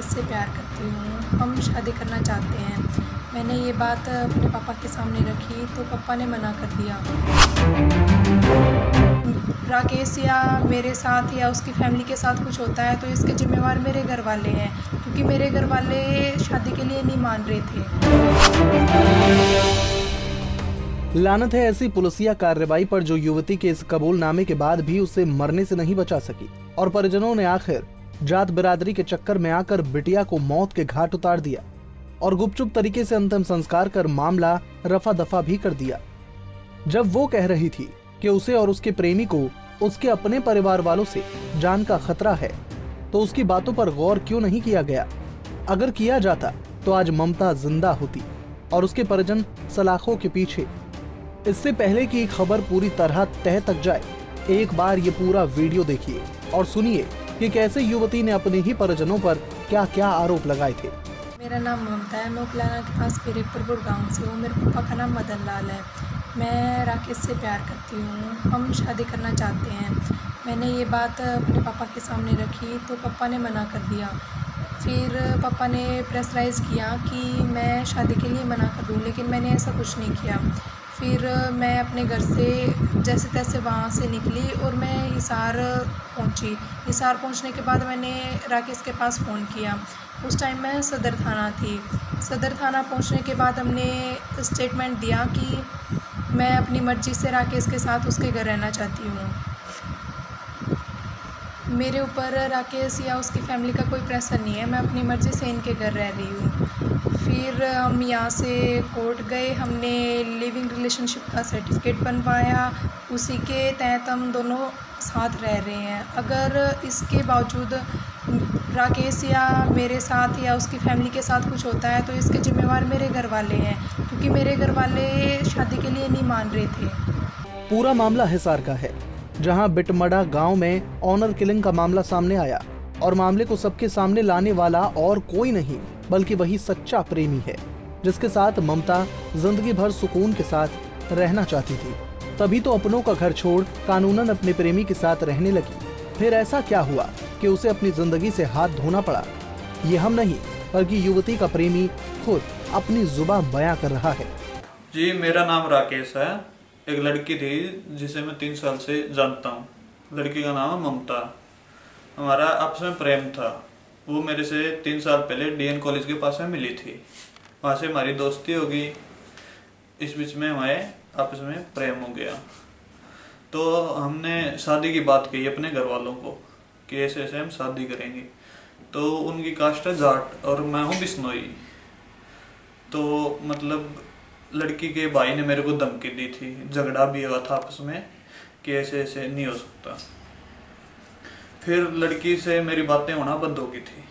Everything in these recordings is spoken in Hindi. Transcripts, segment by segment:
राकेश से प्यार करती हूँ, हम शादी करना चाहते हैं। मैंने ये बात अपने पापा के सामने रखी तो पापा ने मना कर दिया। राकेश या मेरे साथ या उसकी फैमिली के साथ कुछ होता है तो इसके ज़िम्मेवार मेरे घर वाले हैं, क्योंकि मेरे घर वाले शादी के लिए नहीं मान रहे थे। लानत है ऐसी पुलिसिया कार्रवाई पर जो युवती के इस कबूलनामे के बाद भी उसे मरने से नहीं बचा सकी और परिजनों ने आखिर जात बिरादरी के चक्कर में आकर बिटिया को मौत के घाट उतार दिया और गुपचुप तरीके से अंतिम संस्कार कर मामला रफा दफा भी कर दिया। जब वो कह रही थी कि उसे और उसके प्रेमी को उसके अपने परिवार वालों से जान का खतरा है, तो उसकी बातों पर गौर क्यों नहीं किया गया? अगर किया जाता तो आज ममता जिंदा होती और उसके परिजन सलाखों के पीछे। इससे पहले कि खबर पूरी तरह तह तक जाए, एक बार ये पूरा वीडियो देखिए और सुनिए कि कैसे युवती ने अपने ही परिजनों पर क्या क्या आरोप लगाए थे। मेरा नाम ममता है, मैं उकलाना के पास पीरेकपुर गांव से हूँ। मेरे पापा का नाम मदन लाल है। मैं राकेश से प्यार करती हूँ, हम शादी करना चाहते हैं। मैंने ये बात अपने पापा के सामने रखी तो पापा ने मना कर दिया। फिर पापा ने प्रेशराइज़ किया कि मैं शादी के लिए मना कर दूँ, लेकिन मैंने ऐसा कुछ नहीं किया। फिर मैं अपने घर से जैसे तैसे वहाँ से निकली और मैं हिसार पहुँची। हिसार पहुँचने के बाद मैंने राकेश के पास फ़ोन किया। उस टाइम मैं सदर थाना थी। सदर थाना पहुँचने के बाद हमने स्टेटमेंट दिया कि मैं अपनी मर्ज़ी से राकेश के साथ उसके घर रहना चाहती हूँ। मेरे ऊपर राकेश या उसकी फैमिली का कोई प्रेशर नहीं है, मैं अपनी मर्ज़ी से इनके घर रह रही हूँ। फिर हम यहाँ से कोर्ट गए, हमने लिविंग रिलेशनशिप का सर्टिफिकेट बनवाया, उसी के तहत हम दोनों साथ रह रहे हैं। अगर इसके बावजूद राकेश या मेरे साथ या उसकी फैमिली के साथ कुछ होता है तो इसके ज़िम्मेवार मेरे घर वाले हैं, क्योंकि मेरे घर वाले शादी के लिए नहीं मान रहे थे। पूरा मामला हिसार का है, जहां बिटमड़ा गांव में ऑनर किलिंग का मामला सामने आया और मामले को सबके सामने लाने वाला और कोई नहीं बल्कि वही सच्चा प्रेमी है, जिसके साथ ममता जिंदगी भर सुकून के साथ रहना चाहती थी। तभी तो अपनों का घर छोड़ कानूनन अपने प्रेमी के साथ रहने लगी। फिर ऐसा क्या हुआ कि उसे अपनी जिंदगी से हाथ धोना पड़ा? ये हम नहीं बल्कि युवती का प्रेमी खुद अपनी जुबान बयां कर रहा है। जी, मेरा नाम राकेश है। एक लड़की थी जिसे मैं 3 साल से जानता हूँ। लड़की का नाम है ममता। हमारा आपस में प्रेम था। वो मेरे से 3 साल पहले डीएन कॉलेज के पास में मिली थी। वहाँ से हमारी दोस्ती हो गई। इस बीच में हमारे आपस में प्रेम हो गया। तो हमने शादी की बात कही अपने घर वालों को कि ऐसे ऐसे हम शादी करेंगे। तो उनकी कास्ट है जाट और मैं हूँ बिश्नोई। तो मतलब लड़की के भाई ने मेरे को धमकी दी थी, झगड़ा भी हुआ था आपस में कि ऐसे ऐसे नहीं हो सकता। फिर लड़की से मेरी बातें होना बंद हो गई थी।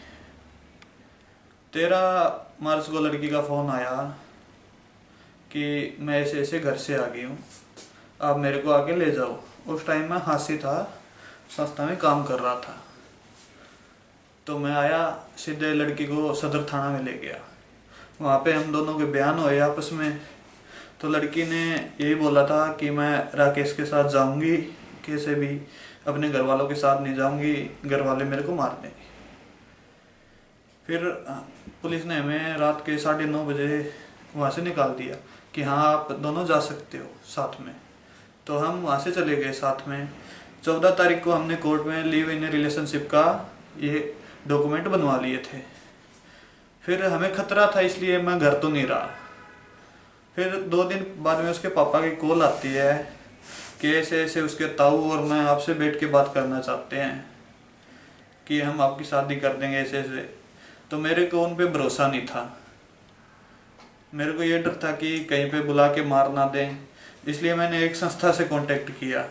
13 मार्च को लड़की का फ़ोन आया कि मैं ऐसे ऐसे घर से आ गई हूँ, आप मेरे को आके ले जाओ। उस टाइम मैं हासी था, संस्था में काम कर रहा था। तो मैं आया, सीधे लड़की को सदर थाना में ले गया। वहाँ पे हम दोनों के बयान हुए आपस में। तो लड़की ने यही बोला था कि मैं राकेश के साथ जाऊंगी, कैसे भी अपने घर वालों के साथ नहीं जाऊंगी, घर वाले मेरे को मार देंगे। फिर पुलिस ने हमें रात के 9:30 बजे वहाँ से निकाल दिया कि हाँ आप दोनों जा सकते हो साथ में। तो हम वहाँ से चले गए साथ में। 14 तारीख को हमने कोर्ट में लिव इन रिलेशनशिप का ये डॉक्यूमेंट बनवा लिए थे। फिर हमें खतरा था, इसलिए मैं घर तो नहीं रहा। फिर 2 दिन बाद में उसके पापा की कॉल आती है कि ऐसे ऐसे उसके ताऊ और मैं आपसे बैठ के बात करना चाहते हैं कि हम आपकी शादी कर देंगे ऐसे ऐसे। तो मेरे को उन पे भरोसा नहीं था। मेरे को ये डर था कि कहीं पे बुला के मार ना दें, इसलिए मैंने एक संस्था से कांटेक्ट किया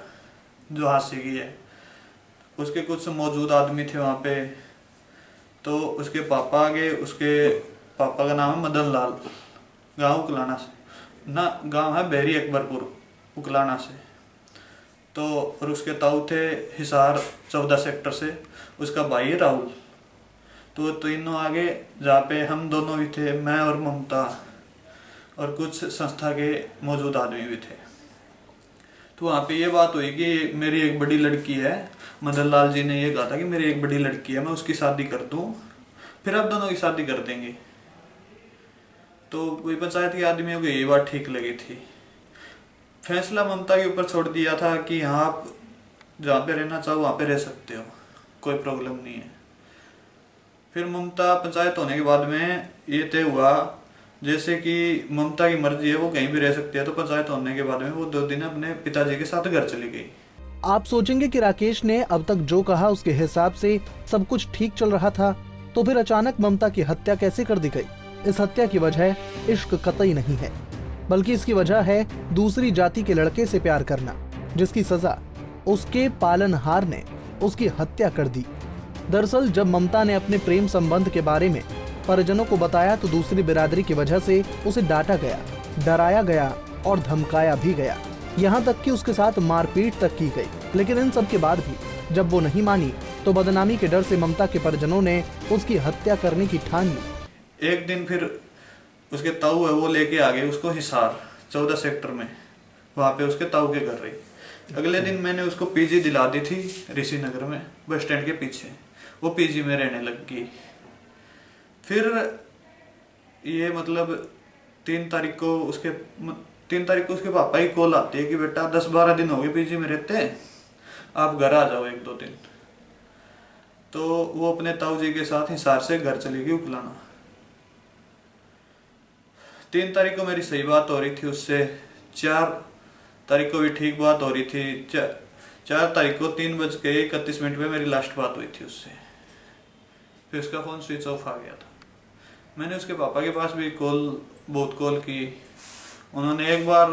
जो हास्य की है। उसके कुछ मौजूद आदमी थे वहाँ पे। तो उसके पापा आ गए। उसके पापा का नाम है मदन लाल, गाँव उकलाना से ना, गांव है बहरी अकबरपुर उकलाना से। तो और उसके ताऊ थे हिसार 14 सेक्टर से, उसका भाई है राहुल। तो तीनों आगे जहाँ पे हम दोनों भी थे, मैं और ममता और कुछ संस्था के मौजूद आदमी भी थे। तो वहाँ पे ये बात हुई कि मेरी एक बड़ी लड़की है, मदन लाल जी ने ये कहा था कि मेरी एक बड़ी लड़की है, मैं उसकी शादी कर दूँ फिर आप दोनों की शादी कर देंगे। तो वही पंचायत के आदमियों को ये बात ठीक लगी थी। फैसला ममता के ऊपर छोड़ दिया था कि हाँ आप जहाँ पे रहना चाहो वहाँ पे रह सकते हो, कोई प्रॉब्लम नहीं है। फिर ममता पंचायत होने के बाद में ये तय हुआ जैसे कि ममता की मर्जी है, वो कहीं भी रह सकती है। तो पंचायत होने के बाद में वो 2 दिन अपने पिताजी के साथ घर चली गई। आप सोचेंगे कि राकेश ने अब तक जो कहा उसके हिसाब से सब कुछ ठीक चल रहा था, तो फिर अचानक ममता की हत्या कैसे कर दी गई? इस हत्या की वजह इश्क कतई नहीं है, बल्कि इसकी वजह है दूसरी जाति के लड़के से प्यार करना, जिसकी सजा उसके पालनहार ने उसकी हत्या कर दी। दरअसल जब ममता ने अपने प्रेम संबंध के बारे में परिजनों को बताया तो दूसरी बिरादरी की वजह से उसे डांटा गया, डराया गया और धमकाया भी गया, यहाँ तक कि उसके साथ मारपीट तक की गई। लेकिन इन सब के बाद भी जब वो नहीं मानी तो बदनामी के डर से ममता के परिजनों ने उसकी हत्या करने की ठान ली। एक दिन फिर उसके ताऊ है वो लेके आ गए उसको हिसार 14 सेक्टर में, वहाँ पे उसके ताऊ के घर रही। अगले दिन मैंने उसको पीजी दिला दी थी ऋषि नगर में, बस स्टैंड के पीछे। वो पीजी में रहने लग गई। फिर ये मतलब 3 तारीख को उसके पापा की कॉल आती है कि बेटा 10-12 दिन हो गए पीजी में रहते हैं, आप घर आ जाओ 1-2 दिन। तो वो अपने ताऊ जी के साथ हिसार से घर चली गई उकलाना। 3 तारीख को मेरी सही बात हो रही थी उससे, 4 तारीख को भी ठीक बात हो रही थी, 4 तारीख को 3:31 पे मेरी लास्ट बात हुई थी उससे। फिर उसका फ़ोन स्विच ऑफ आ गया था। मैंने उसके पापा के पास भी बहुत कॉल की। उन्होंने एक बार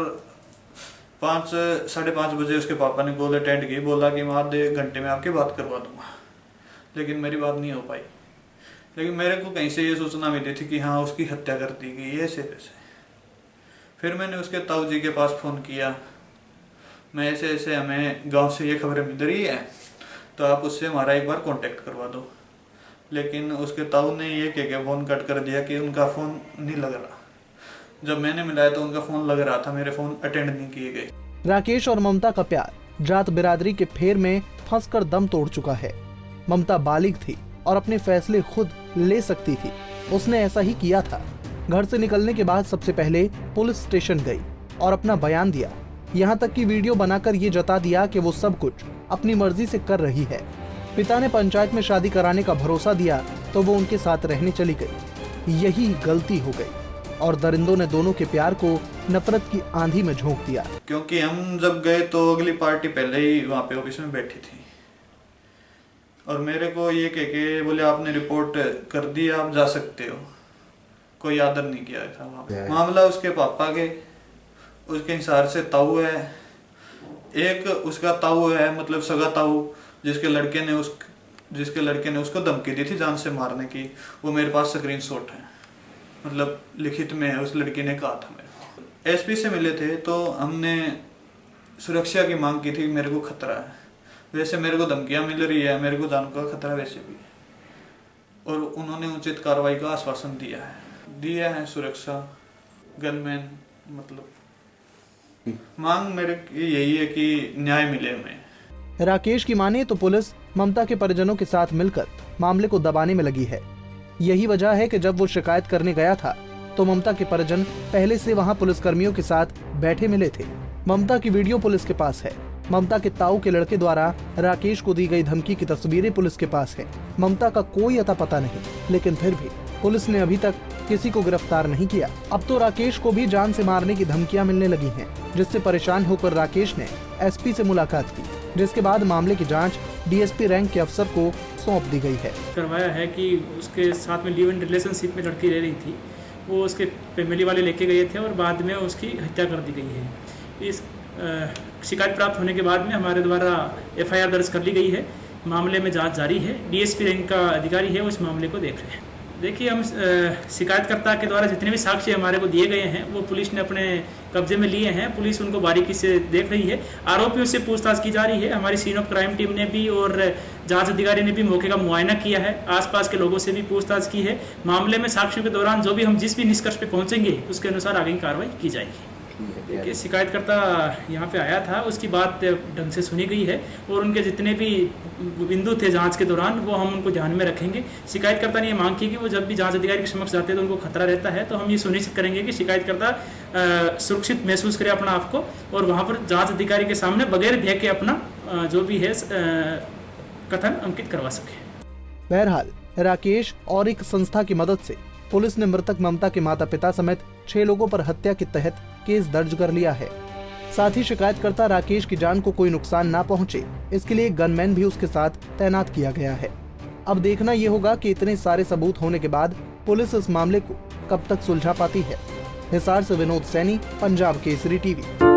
5-5:30 बजे उसके पापा ने कॉल अटेंड की, बोला कि मैं आधे घंटे में आपकी बात करवा दूंगा, लेकिन मेरी बात नहीं हो पाई। लेकिन मेरे को कहीं से ये सूचना मिली थी कि हाँ उसकी हत्या कर दी गई, ऐसे वैसे। फिर मैंने उसके ताऊ जी के पास फ़ोन किया, मैं ऐसे हमें गांव से ये खबरें मिल रही है, तो आप उससे हमारा एक बार कांटेक्ट करवा दो। लेकिन उसके ताऊ ने ये कह के फ़ोन कट कर दिया कि उनका फ़ोन नहीं लग रहा। जब मैंने मिलाया तो उनका फ़ोन लग रहा था, मेरे फ़ोन अटेंड नहीं किए गए। राकेश और ममता का प्यार जात बिरादरी के फेर में फंसकर दम तोड़ चुका है। ममता बालिग थी और अपने फैसले खुद ले सकती थी। उसने ऐसा ही किया था। घर से निकलने के बाद सबसे पहले पुलिस स्टेशन गई और अपना बयान दिया। यहाँ तक कि वीडियो बनाकर ये जता दिया कि वो सब कुछ अपनी मर्जी से कर रही है। पिता ने पंचायत में शादी कराने का भरोसा दिया तो वो उनके साथ रहने चली गई। यही गलती हो गई और दरिंदों ने दोनों के प्यार को नफरत की आंधी में झोंक दिया। क्योंकि हम जब गए तो अगली पार्टी पहले ही वहाँ पे ऑफिस में बैठी थी और मेरे को ये कह के बोले आपने रिपोर्ट कर दी, आप जा सकते हो। कोई आदर नहीं किया था वहाँ पे। मामला उसके पापा के, उसके हिसाब से ताऊ है, एक उसका ताऊ है मतलब सगा ताऊ, जिसके लड़के ने उसको धमकी दी थी जान से मारने की। वो मेरे पास स्क्रीनशॉट है, मतलब लिखित में है, उस लड़की ने कहा था मेरे को। एसपी से मिले थे तो हमने सुरक्षा की मांग की थी, मेरे को खतरा है, वैसे मेरे को धमकियां मिल रही है, मेरे को जान का खतरा वैसे भी, और उन्होंने उचित कार्रवाई का आश्वासन दिया है सुरक्षा गनमैन। मतलब मांग मेरे की यही है कि न्याय मिले हमें। राकेश की माने तो पुलिस ममता के परिजनों के साथ मिलकर मामले को दबाने में लगी है। यही वजह है कि जब वो शिकायत करने गया था तो ममता के परिजन पहले से वहां पुलिसकर्मियों के साथ बैठे मिले थे। ममता की वीडियो पुलिस के पास है। ममता के ताऊ के लड़के द्वारा राकेश को दी गई धमकी की तस्वीरें पुलिस के पास है। ममता का कोई अता पता नहीं, लेकिन फिर भी पुलिस ने अभी तक किसी को गिरफ्तार नहीं किया। अब तो राकेश को भी जान से मारने की धमकियां मिलने लगी हैं, जिससे परेशान होकर राकेश ने एसपी से मुलाकात की, जिसके बाद मामले की जांच डीएसपी रैंक के अफसर को सौंप दी गई है। करवाया है कि उसके साथ में लिव इन रिलेशनशिप में लड़की रह रही थी, वो उसके फैमिली वाले लेके गए थे और बाद में उसकी हत्या कर दी गई है। इस शिकायत प्राप्त होने के बाद में हमारे द्वारा एफआईआर दर्ज कर ली गई है। मामले में जांच जारी है। डीएसपी रैंक का अधिकारी है, उस मामले को देख रहे हैं। देखिए, हम शिकायतकर्ता के द्वारा जितने भी साक्ष्य हमारे को दिए गए हैं वो पुलिस ने अपने कब्जे में लिए हैं। पुलिस उनको बारीकी से देख रही है। आरोपियों से पूछताछ की जा रही है। हमारी सीन ऑफ क्राइम टीम ने भी और जांच अधिकारी ने भी मौके का मुआयना किया है। आसपास के लोगों से भी पूछताछ की है। मामले में साक्ष्यों के दौरान जो भी हम जिस भी निष्कर्ष पे पहुंचेंगे उसके अनुसार आगे की कार्रवाई की जाएगी। कि शिकायतकर्ता यहाँ पे आया था, उसकी बात ढंग से सुनी गई है और उनके जितने भी बिंदु थे जांच के दौरान वो हम उनको ध्यान में रखेंगे। शिकायतकर्ता ने ये मांग की कि वो जब भी जांच अधिकारी के समक्ष जाते हैं तो उनको खतरा रहता है, तो हम ये सुनिश्चित करेंगे कि शिकायतकर्ता सुरक्षित महसूस करे अपना आपको और वहाँ पर जाँच अधिकारी के सामने बगैर भय के अपना जो भी है कथन अंकित करवा सके। बहरहाल राकेश और एक संस्था की मदद से पुलिस ने मृतक ममता के माता पिता समेत 6 लोगों पर हत्या के तहत केस दर्ज कर लिया है। साथ ही शिकायतकर्ता राकेश की जान को कोई नुकसान ना पहुंचे, इसके लिए गनमैन भी उसके साथ तैनात किया गया है। अब देखना ये होगा कि इतने सारे सबूत होने के बाद पुलिस इस मामले को कब तक सुलझा पाती है। हिसार से विनोद सैनी, पंजाब केसरी टीवी।